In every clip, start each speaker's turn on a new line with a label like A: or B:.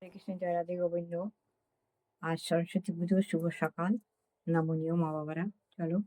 A: হরে কৃষ্ণ, জয় রাধে গোবিন্দ। আজ সরস্বতী পুজো, শুভ সকাল। নমনীয় মা বাবারা, চলো।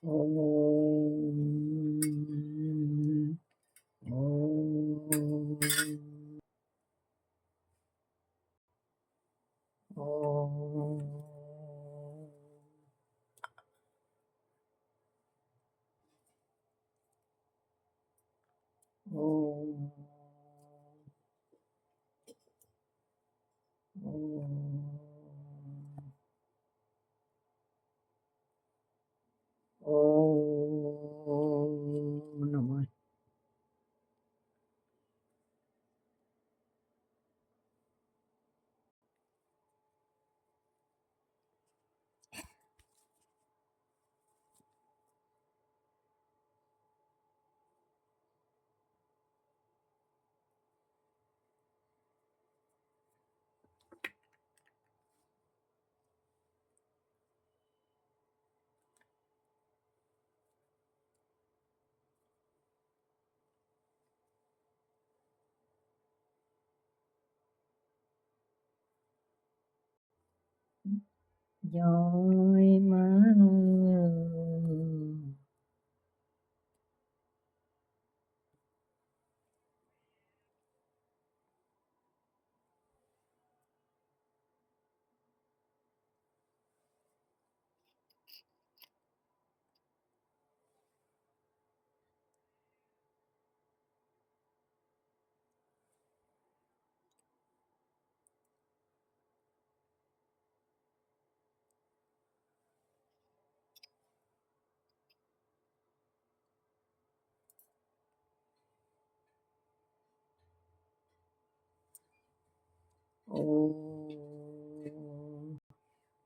A: ওম ওম ওম ওম ওম নমঃ। জয় মা। ওম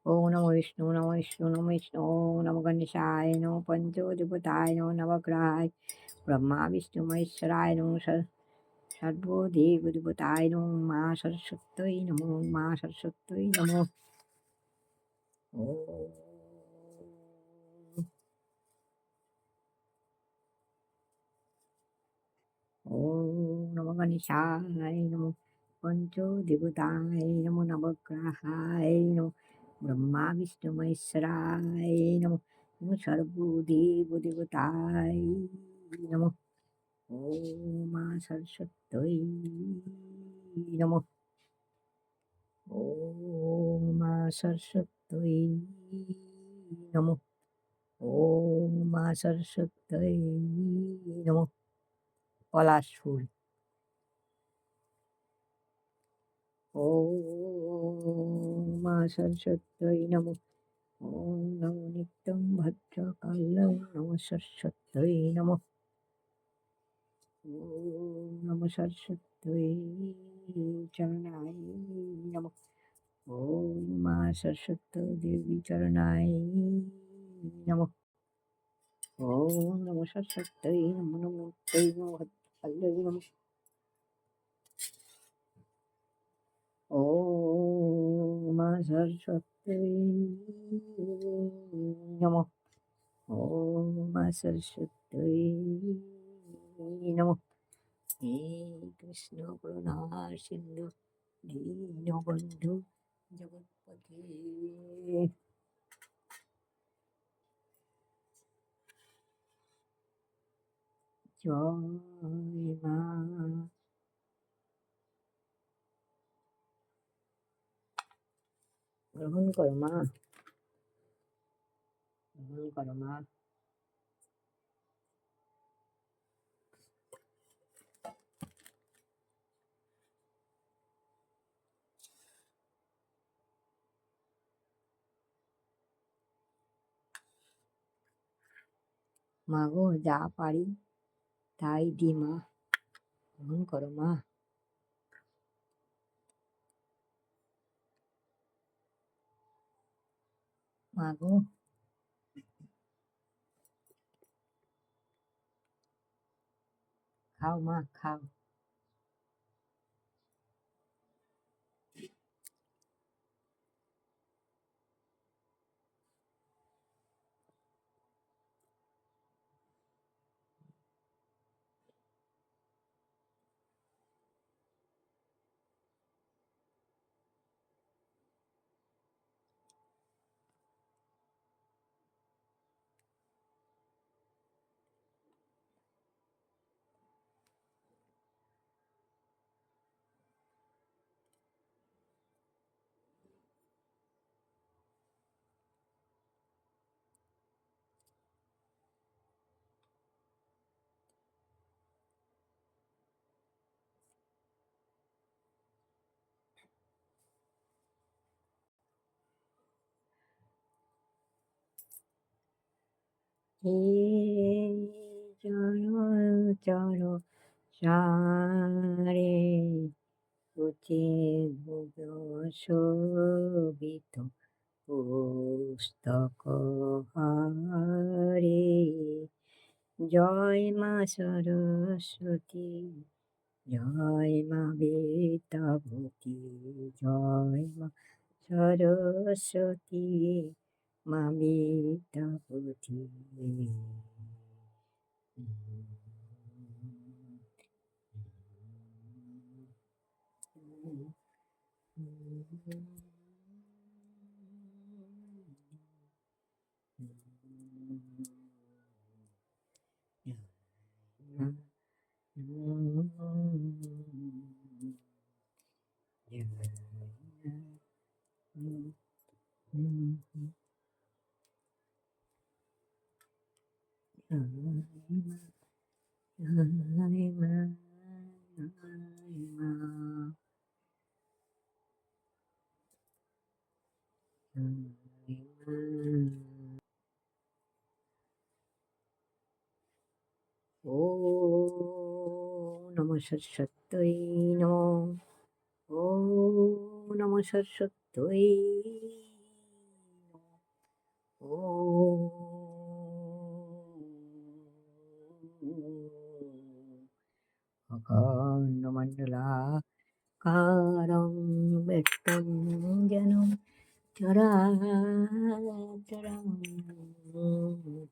A: ওম নমো বিষ্ণু, নমো বিষ্ণু, নমো বিষ্ণু। ওম নমো গণেশায়, নমো পঞ্চদেবতায়, নমো নবগ্রহায়, ব্রহ্মা বিষ্ণু মহেশ্বরায়, নমো সর্বদেবদেবতায়, নমো মা সরস্বত্যৈ নমো, মা সরস্বত্যৈ নমো। ওম নমো গণেশায়, নমো পঞ্চদেবতায়, নমো নবগ্রহায়, নমো ব্রহ্মা বিষ্ণু মহেশ্বরায়, নমো নমো সর্বদেবদেবতায় নমো। ওম মা সরস্বত্যৈ নমো। ওম মা সরস্বত্যৈ নমো। ওম মা সরস্বত্যৈ নমো। পলাশ ফুল। ওম মা সরস্বত্যৈ নমো। ওম নমো নিত্যং ভদ্রকাল্যং, নমো সরস্বত্যৈ নমো। ওম নমো সরস্বত্যৈ চরণায় নমো। ওম মা সরস্বতী দেবী চরণায় নমো। ওম নমো সরস্বত্যৈ নমো, নমো তৈ নমো ভদ্রকাল্যৈ নমো। ওম মা সরস্বত্যৈ নমো। ওম মা সরস্বত্যৈ নমো। হে কৃষ্ণ করুণা সিন্ধু দীনবন্ধু জগৎপতে। জয় মা। গ্রহণ করো মা। গ্রহণ করো মা। মাগো যা পারি তাই দি মা, গ্রহণ করো মা। মাগো খাও মা খাও। হে চর সারে উচে শোভিত পুস্তক হারে, জয় মা সরস্বতী, জয় মা বেদাবতী, জয় মা সরস্বতী, মা বেদাবতী। ॐ नमः सरस्वत्यै नमः। ॐ नमः सरस्वत्यै नमः। ॐ अखण्डमण्डलाकारं व्यक्तं येन चराचरं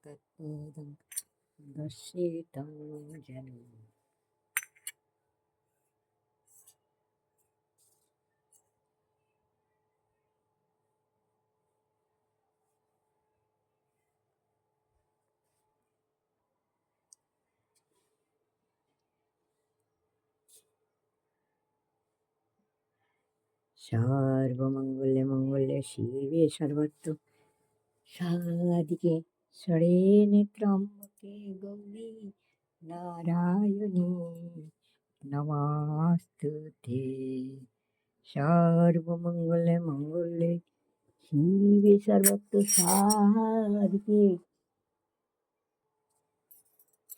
A: तत्पदं दर्शितं येन। सर्वमङ्गले मङ्गले शिवे सर्वत्र साधिके शरण्ये त्र्यम्बके गौरी नारायणी नमोस्तुते। सर्वमङ्गले मङ्गले शिवे सर्वत्र साधिके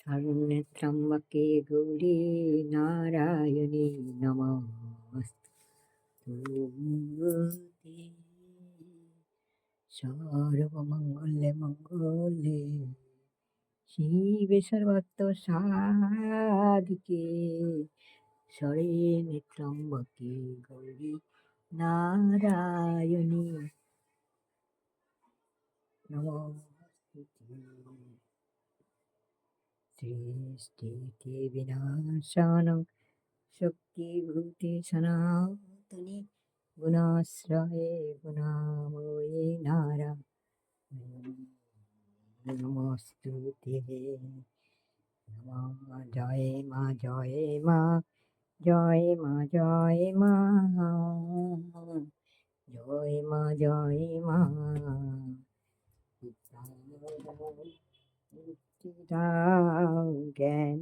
A: शरण्ये त्र्यम्बके गौरी नारायणी नमोस्तुते। सर्वमङ्गले मङ्गले शिवे सर्वत्र साधिके शरण्ये त्र्यम्बके गौरी नारायणी नमोस्तुते। सृष्टिस्थिति विनाशानं शक्तिभूते सनातने गुणाश्रये गुणामये नारायणी नमोस्तुते। नमः जय मा जय मा जय मा जय मा जय मा जय मा মুক্তি দাও, জ্ঞান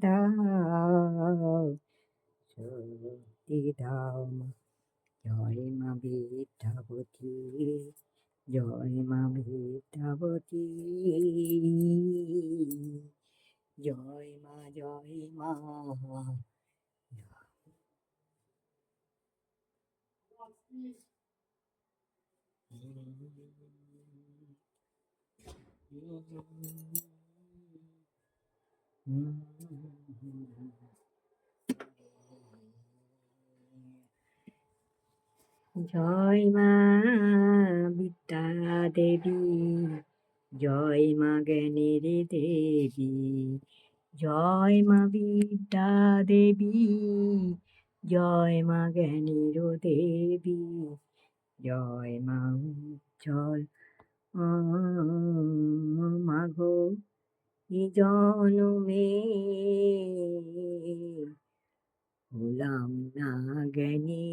A: দাও, শক্তি দাও মা। জয় মা বিদ্যাবতী, জয় মা বিদ্যাবতী, জয় মা, জয় মা। জয় মা বিদ্যা দেবী, জয় মা জ্ঞানের দেবী, জয় মা বিদ্যা দেবী, জয় মা জ্ঞানের দেবী, জয় মা উজ্জ্বল মাগো এ জনমে হলাম না জ্ঞানী,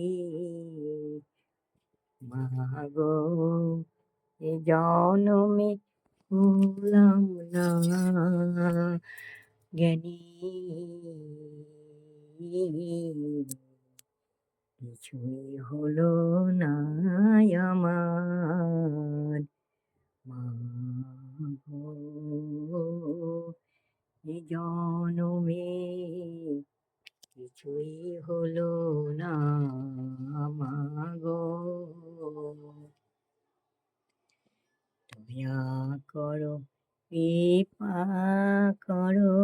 A: মাগো এ জনমে হলাম না জ্ঞানী, কিছুই হলো না আমার, মাগো এ জনমে কিছুই হলো না মাগো, দয়া করো কৃপা করো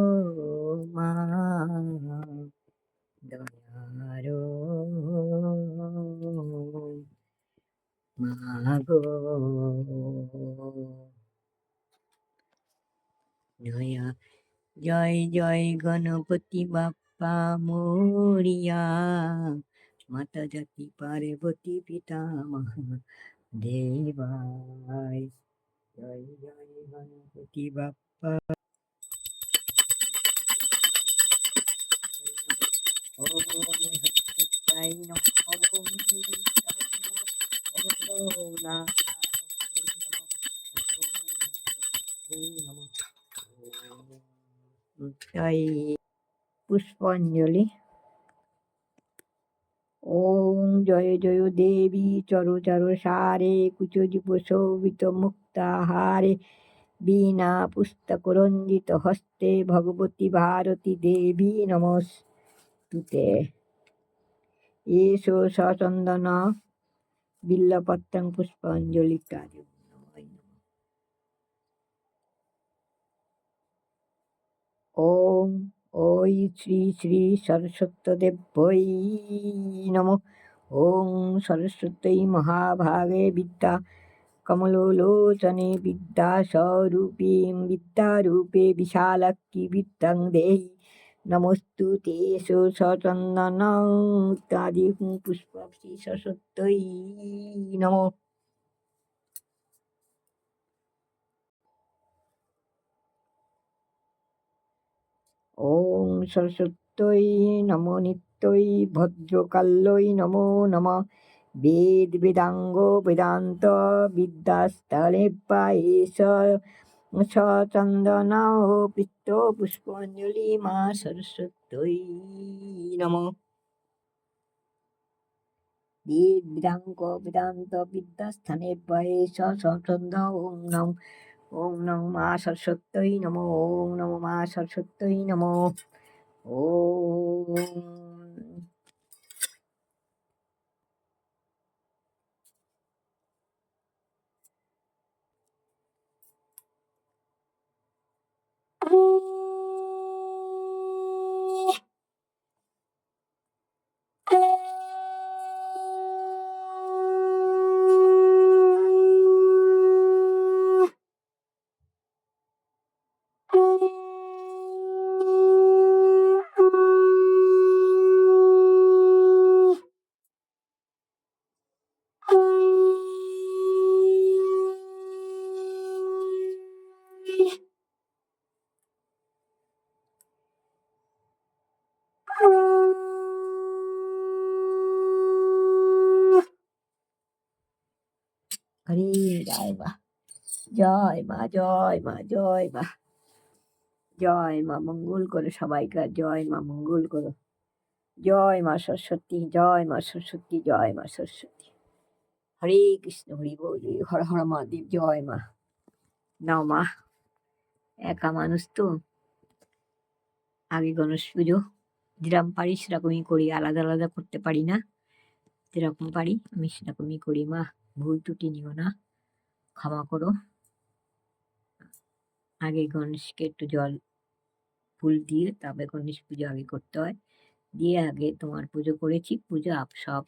A: মা, দয়ারো মাগো, দয়া। জয় জয় গণপতি বাপ্পা মোরিয়া, মাতা জাতি পার্বতী পিতা মহাদেবায়, জয় জয় গণপতি বাপ্পা। ওম সত্যায় নমঃ, ওম পুষ্পাঞ্জলি। ওম জয় জয় দেবী চরচার সারে, কুচদীপ শোভিত মুক্তাহারে, বীণা পুস্তক রঞ্জিত হস্তে, ভগবতী ভারতী দেবী নমস্তুতে। এষো সচন্দন বিল্লপত্রং পুষ্পাঞ্জলি কার্য। ওম ওই শ্রী শ্রী সরস্বত্যদেব্যৈ নমঃ। ওং সরস্বত্যৈ মহাভাগে বিদ্যা কমলোলোচনে, বিদ্যাস্বরূপীং বিদ্যারূপে বিশালাক্ষী বিদ্যাং দেহি নমস্তুতে। এষো সচন্দনং ইত্যাদি পুষ্প শ্রী সরস্বত্যৈ নমঃ। ওং সরস্বত্যৈ নমো নিত্যৈ ভদ্রকাল্যৈ নমো নমঃ। বেদ বেদাঙ্গ বেদান্ত বিদ্যাস্থলেভ্যা এষ সচন্দন পিত্ত পুষ্পাঞ্জলি মা সরস্বত্যৈ নমঃ। বেদ বেদাঙ্গ বেদান্ত বিদ্যাস্থানেভ্যা এষ সচন্দ। ওং নম, ওং নমো মা সরস্বত্যৈ নমঃ, ওং নমো মা সরস্বত্যৈ নমঃ। ওম হরে রায় বা। জয় মা, জয় মা, জয় মা, জয় মা, মঙ্গল করো সবাইকার, জয় মা, মঙ্গল করো। জয় মা সরস্বতী, জয় মা সরস্বতী, জয় মা সরস্বতী। হরে কৃষ্ণ, হরি বল, হর হর মহাদেব, জয় মা। নাও মা, একা মানুষ তো, আগে গণেশ পুজো যেরকম পারি সেরকমই করি, আলাদা আলাদা করতে পারি না। যেরকম পারি আমি সেরকমই করি মা, ভুল ত্রুটি নিও না, ক্ষমা করো। আগে গণেশকে একটু জল ফুল দিয়ে তবে গণেশ পুজো আগে করতে হয়, দিয়ে আগে তোমার পুজো করেছি। পুজো সব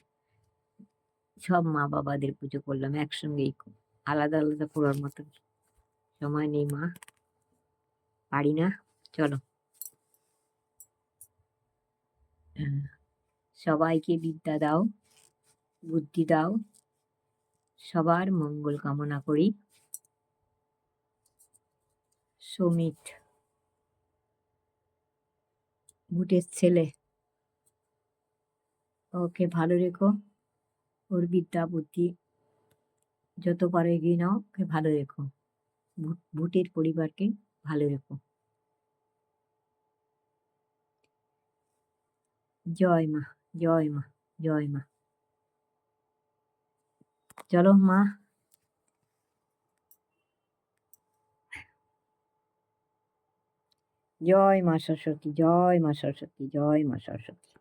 A: সব মা বাবাদের পুজো করলাম একসঙ্গেই, আলাদা আলাদা করার মতো সময় নেই মা, পারি না। চলো, সবাইকে বিদ্যা দাও, বুদ্ধি দাও, সবার মঙ্গল কামনা করি। সমিত, ভুটের ছেলে, ওকে ভালো রেখো, ওর বিদ্যা বুদ্ধি যত পারো এগিয়ে নাও, ওকে ভালো রেখো। ভুটের পরিবারকে ভালো রেখো। জয় মা, জয় মা, জয় মা। চলো মা, জয় মা সরস্বতী, জয় মা সরস্বতী, জয় মা সরস্বতী।